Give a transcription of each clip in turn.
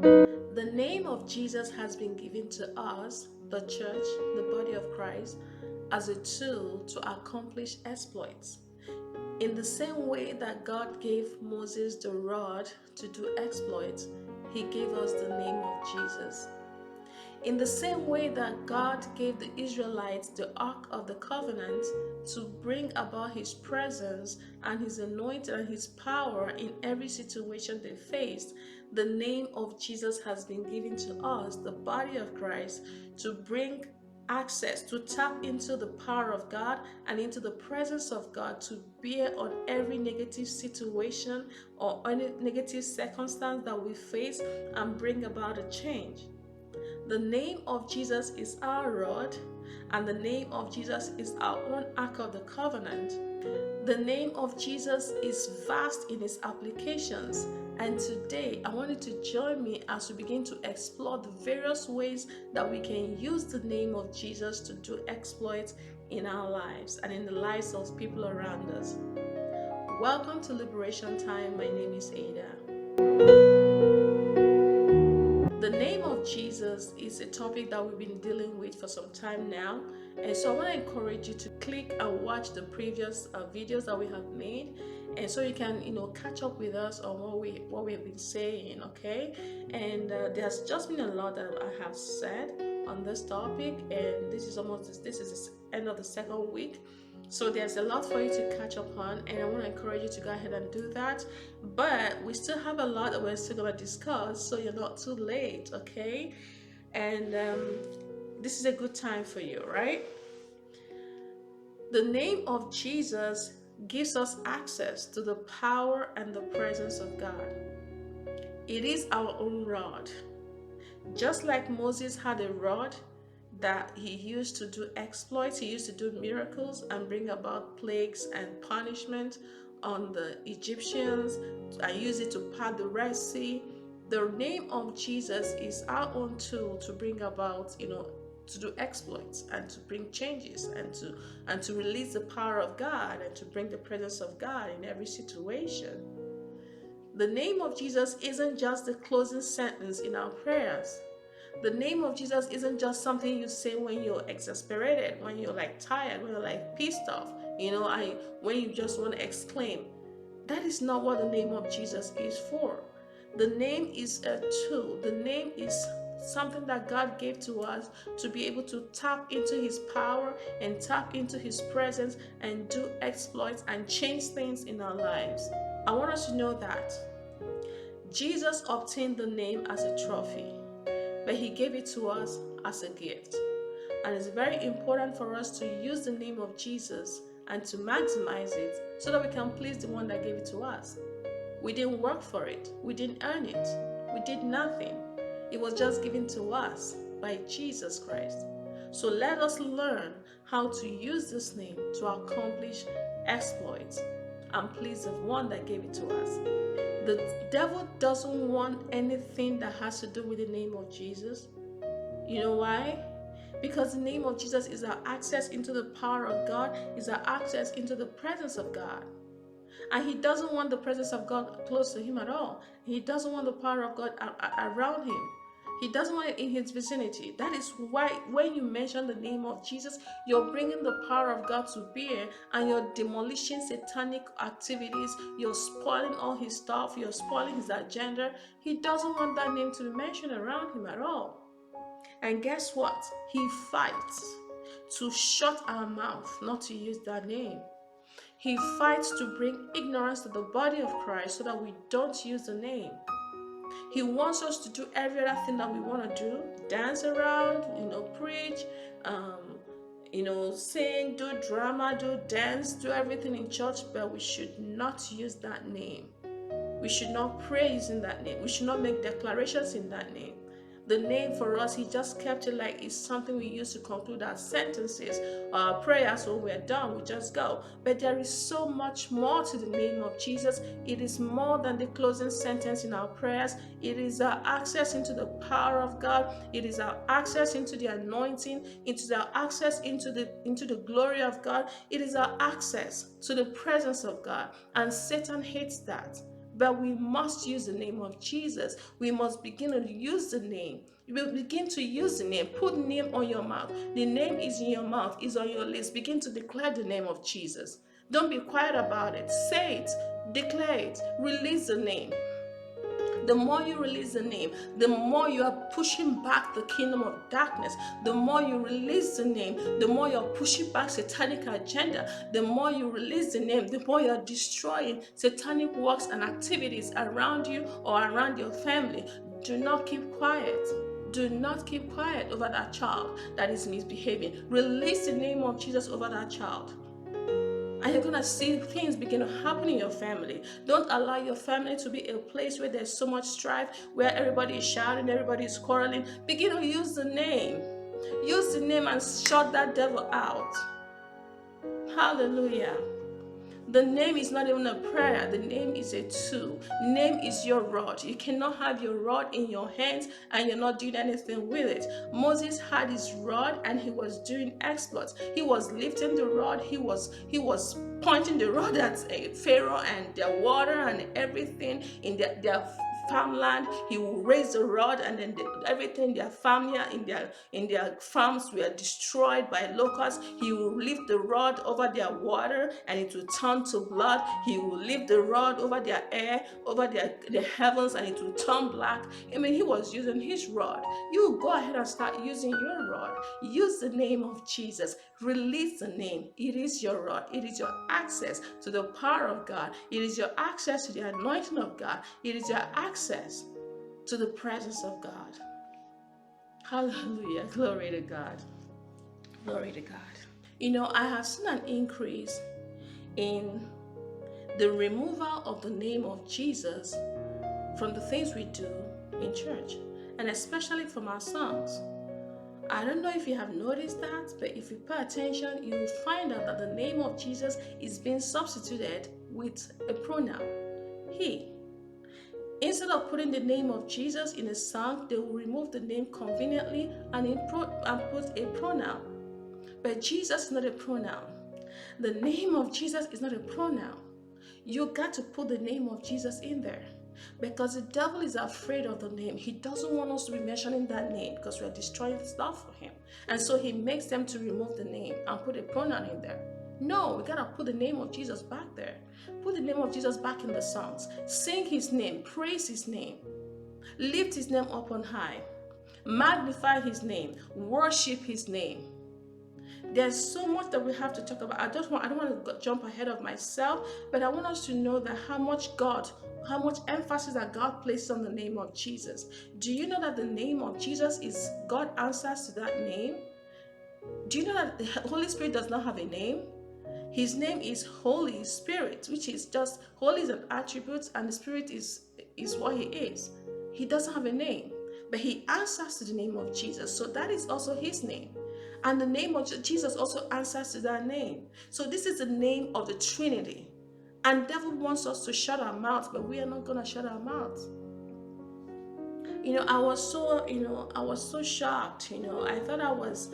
The name of Jesus has been given to us, the church, the body of Christ, as a tool to accomplish exploits. In the same way that God gave Moses the rod to do exploits, he gave us the name of Jesus. In the same way that God gave the Israelites the Ark of the Covenant to bring about his presence and his anointing and his power in every situation they faced, the name of Jesus has been given to us, the body of Christ, to bring access, to tap into the power of God and into the presence of God, to bear on every negative situation or any negative circumstance that we face and bring about a change. The name of Jesus is our rod, and the name of Jesus is our own Ark of the Covenant. The name of Jesus is vast in its applications, and today I want you to join me as we begin to explore the various ways that we can use the name of Jesus to do exploits in our lives and in the lives of people around us. Welcome to Liberation Time. My name is Ada. The name of Jesus is a topic that we've been dealing with for some time now, and so I want to encourage you to click and watch the previous videos that we have made, and so you can catch up with us on what we have been saying. Okay, and there's just been a lot that I have said on this topic, and this is the end of the second week. So there's a lot for you to catch up on, and I want to encourage you to go ahead and do that. But we still have a lot that we're still going to discuss, so you're not too late, okay? And this is a good time for you, right? The name of Jesus gives us access to the power and the presence of God. It is our own rod. Just like Moses had a rod that he used to do exploits, he used to do miracles and bring about plagues and punishment on the Egyptians, and use it to part the Red Sea. The name of Jesus is our own tool to bring about, to do exploits and to bring changes and to release the power of God and to bring the presence of God in every situation. The name of Jesus isn't just the closing sentence in our prayers. The name of Jesus isn't just something you say when you're exasperated, when you're tired, when you're pissed off, when you just want to exclaim. That is not what the name of Jesus is for. The name is a tool. The name is something that God gave to us to be able to tap into his power and tap into his presence and do exploits and change things in our lives. I want us to know that Jesus obtained the name as a trophy, but he gave it to us as a gift. And it's very important for us to use the name of Jesus and to maximize it so that we can please the one that gave it to us. We didn't work for it. We didn't earn it. We did nothing. It was just given to us by Jesus Christ. So let us learn how to use this name to accomplish exploits and please the one that gave it to us. The devil doesn't want anything that has to do with the name of Jesus. You know why? Because the name of Jesus is our access into the power of God, is our access into the presence of God. And he doesn't want the presence of God close to him at all. He doesn't want the power of God around him. He doesn't want it in his vicinity. That is why when you mention the name of Jesus, you're bringing the power of God to bear and you're demolishing satanic activities. You're spoiling all his stuff. You're spoiling his agenda. He doesn't want that name to be mentioned around him at all. And guess what? He fights to shut our mouth, not to use that name. He fights to bring ignorance to the body of Christ so that we don't use the name. He wants us to do every other thing that we want to do, dance around, preach, sing, do drama, do dance, do everything in church, but we should not use that name. We should not pray using that name. We should not make declarations in that name. The name for us, he just kept it like it's something we use to conclude our sentences, our prayers. When we're done, we just go. But there is so much more to the name of Jesus. It is more than the closing sentence in our prayers. It is our access into the power of God. It is our access into the anointing. It is our access into the glory of God. It is our access to the presence of God. And Satan hates that. but we must use the name of Jesus. We must begin to use the name. You will begin to use the name. Put the name on your mouth. The name is in your mouth, is on your lips. Begin to declare the name of Jesus. Don't be quiet about it. Say it, declare it, release the name. The more you release the name, the more you are pushing back the kingdom of darkness. The more you release the name, the more you're pushing back satanic agenda. The more you release the name, the more you're destroying satanic works and activities around you or around your family. Do not keep quiet. Do not keep quiet over that child that is misbehaving. Release the name of Jesus over that child. And you're going to see things begin to happen in your family. Don't allow your family to be a place where there's so much strife, where everybody is shouting, everybody is quarreling. Begin to use the name. Use the name and shut that devil out. Hallelujah. The name is not even a prayer. The name is a tool. Name is your rod. You cannot have your rod in your hands and you're not doing anything with it. Moses had his rod and he was doing exploits. He was lifting the rod. He was pointing the rod at Pharaoh and their water and everything in their farmland. He will raise the rod, and then everything their family in their farms were destroyed by locusts. He will lift the rod over their water and it will turn to blood. He will lift the rod over their air, over the heavens, and it will turn black. I mean, he was using his rod. You go ahead and start using your rod. Use the name of Jesus. Release the name. It is your rod. It is your access to the power of God. It is your access to the anointing of God. It is your access to the presence of God. Hallelujah. Glory to God. Glory to God. You know, I have seen an increase in the removal of the name of Jesus from the things we do in church, and especially from our songs. I don't know if you have noticed that, but if you pay attention, you will find out that the name of Jesus is being substituted with a pronoun, he. Instead of putting the name of Jesus in a song, they will remove the name conveniently and put a pronoun. But Jesus is not a pronoun. The name of Jesus is not a pronoun. You got to put the name of Jesus in there. Because the devil is afraid of the name. He doesn't want us to be mentioning that name because we are destroying stuff for him. And so he makes them to remove the name and put a pronoun in there. No, we gotta put the name of Jesus back there. Put the name of Jesus back in the songs. Sing his name, praise his name, lift his name up on high, magnify his name, worship his name. There's so much that we have to talk about. I don't want to jump ahead of myself, but I want us to know that how much emphasis that God places on the name of Jesus. Do you know that the name of Jesus is God answers to that name? Do you know that the Holy Spirit does not have a name? His name is Holy Spirit, which is just holy is an attribute, and the Spirit is what he is. He doesn't have a name, but he answers to the name of Jesus. So that is also his name. And the name of Jesus also answers to that name. So this is the name of the Trinity. And the devil wants us to shut our mouths, but we are not going to shut our mouths. I was so shocked. I thought I was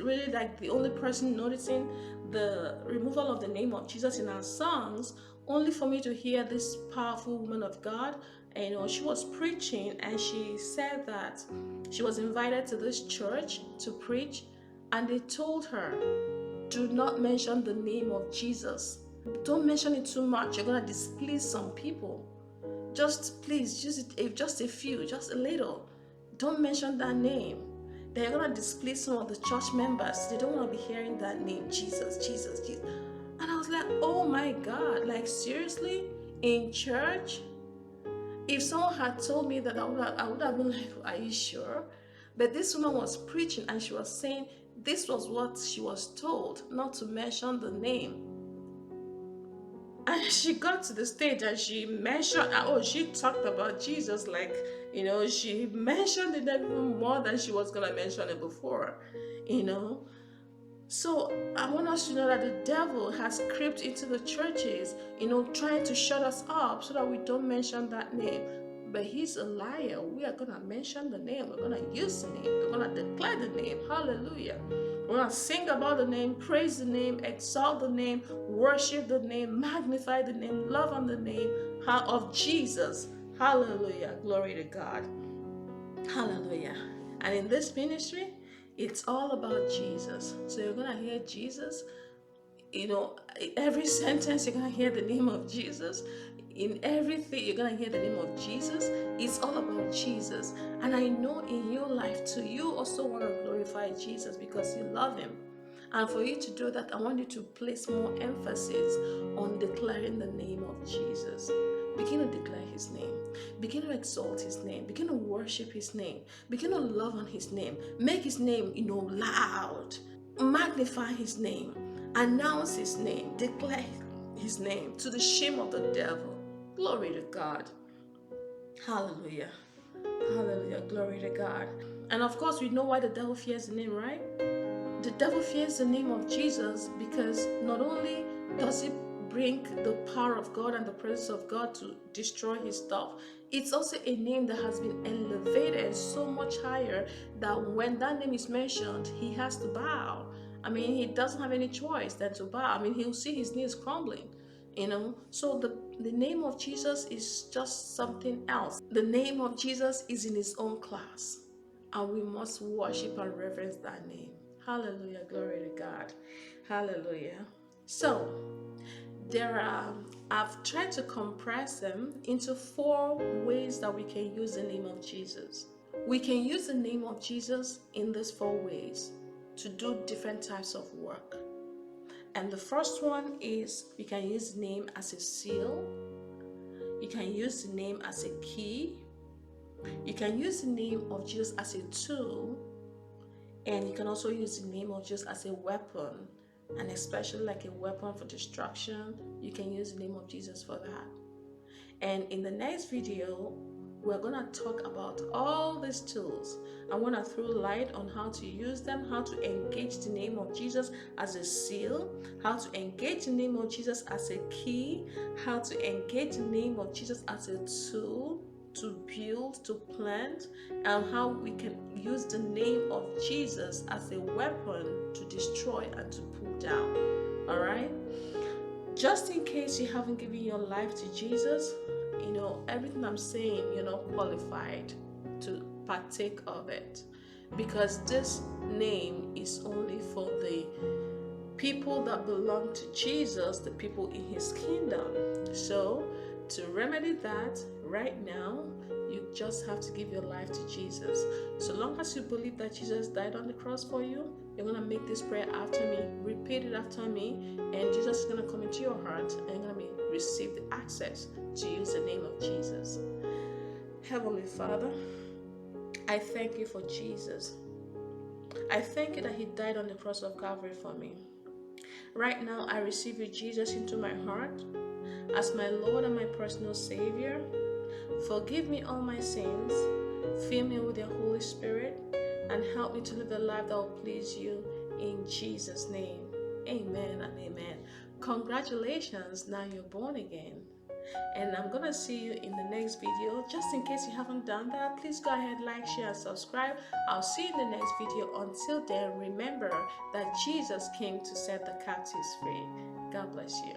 really like the only person noticing the removal of the name of Jesus in our songs, only for me to hear this powerful woman of God. She was preaching, and she said that she was invited to this church to preach, and they told her, do not mention the name of Jesus. Don't mention it too much. You're going to displease some people. Just please, just a few, just a little. Don't mention that name. They're going to displease some of the church members. They don't want to be hearing that name, Jesus, Jesus, Jesus. And I was like, oh my God, like seriously? In church? If someone had told me that, I would have been like, are you sure? But this woman was preaching, and she was saying this was what she was told, not to mention the name. And she got to the stage and she mentioned, she talked about Jesus like, she mentioned it even more than she was going to mention it before, So I want us to know that the devil has crept into the churches, trying to shut us up so that we don't mention that name. But he's a liar. We are going to mention the name. We're going to use the name. We're going to declare the name. Hallelujah. We're going to sing about the name, praise the name, exalt the name, worship the name, magnify the name, love on the name of Jesus. Hallelujah. Glory to God. Hallelujah. And in this ministry, it's all about Jesus. So you're going to hear Jesus. Every sentence you're going to hear the name of Jesus. In everything you're going to hear the name of Jesus. It's all about Jesus. And I know in your life too, you also want to glorify Jesus because you love him. And for you to do that, I want you to place more emphasis on declaring the name of Jesus. Begin to declare his name. Begin to exalt his name. Begin to worship his name. Begin to love on his name. Make his name, loud. Magnify his name. Announce his name. Declare his name to the shame of the devil. Glory to God. Hallelujah. Hallelujah. Glory to God. And of course, we know why the devil fears the name, right? The devil fears the name of Jesus because not only does it bring the power of God and the presence of God to destroy his stuff, it's also a name that has been elevated so much higher that when that name is mentioned, he has to bow. I mean, he doesn't have any choice than to bow. I mean, he'll see his knees crumbling, So the name of Jesus is just something else. The name of Jesus is in his own class, and we must worship and reverence that name. Hallelujah. Glory to God. Hallelujah. So, I've tried to compress them into 4 ways that we can use the name of Jesus. We can use the name of Jesus in these 4 ways to do different types of work. And the first one is you can use the name as a seal. You can use the name as a key. You can use the name of Jesus as a tool. And you can also use the name of Jesus as a weapon, and especially like a weapon for destruction. You can use the name of Jesus for that. And in the next video, we're going to talk about all these tools. I want to throw light on how to use them, how to engage the name of Jesus as a seal, how to engage the name of Jesus as a key, how to engage the name of Jesus as a tool to build, to plant, and how we can use the name of Jesus as a weapon to destroy and to pull down. All right? Just in case you haven't given your life to Jesus, everything I'm saying, you're not qualified to partake of it, because this name is only for the people that belong to Jesus, the people in his kingdom. So to remedy that right now, you just have to give your life to Jesus. So long as you believe that Jesus died on the cross for you, you're going to make this prayer after me. Repeat it after me, and Jesus is going to come into your heart and you're going to receive the access to use the name of Jesus. Heavenly Father, I thank you for Jesus. I thank you that he died on the cross of Calvary for me. Right now, I receive you, Jesus, into my heart as my Lord and my personal Savior. Forgive me all my sins, fill me with your Holy Spirit, and help me to live a life that will please you in Jesus' name. Amen and amen. Congratulations, now you're born again. And I'm going to see you in the next video. Just in case you haven't done that, please go ahead, like, share, and subscribe. I'll see you in the next video. Until then, remember that Jesus came to set the captives free. God bless you.